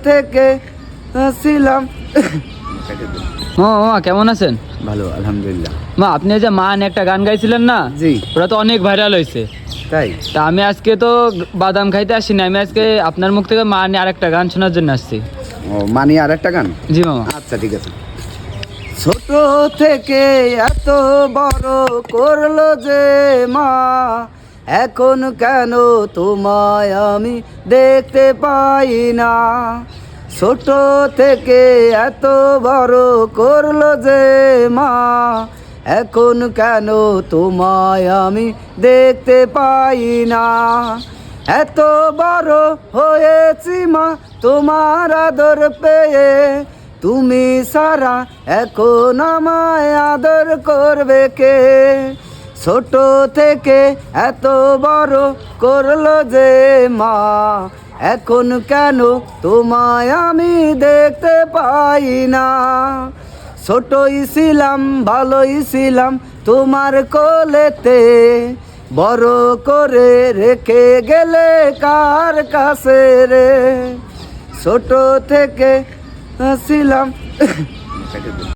থেকে ছিলাম। মা কেমন আছেন? ভালো, আলহামদুলিল্লাহ। মা আপনি যে মান একটা গান গাইছিলেন না, জি। ওটা তো অনেক ভাইরাল হয়েছে। তাই? তা আমি আজকে তো বাদাম খাইতে আসিনি, আমি আজকে আপনার মুখ থেকে মা নিয়ে আরেকটা গান শোনার জন্য আসছি। ও, মানি আর একটা গান? জি মামা। আচ্ছা, ঠিক আছে। ছোট থেকে এত বড় করলো যে মা, এখন কেন তোমায় আমি দেখতে পাই না। ছোট থেকে এত বড় করলো যে মা, এখন কেন তোমায় আমি দেখতে পাই না। এত বড় হয়েছি মা তোমার আদর পেয়ে, তুমি সারা এখন আমায় আদর করবে কে। ছোট থেকে এত বড় করলো যে মা, এখন কেন তোমায় আমি দেখতে পাই না। ছোটই ছিলাম ভালোই ছিলাম তোমার কোলেতে, বড় করে রেখে গেলে কার কাছে রে। ছোট থেকে ছিলাম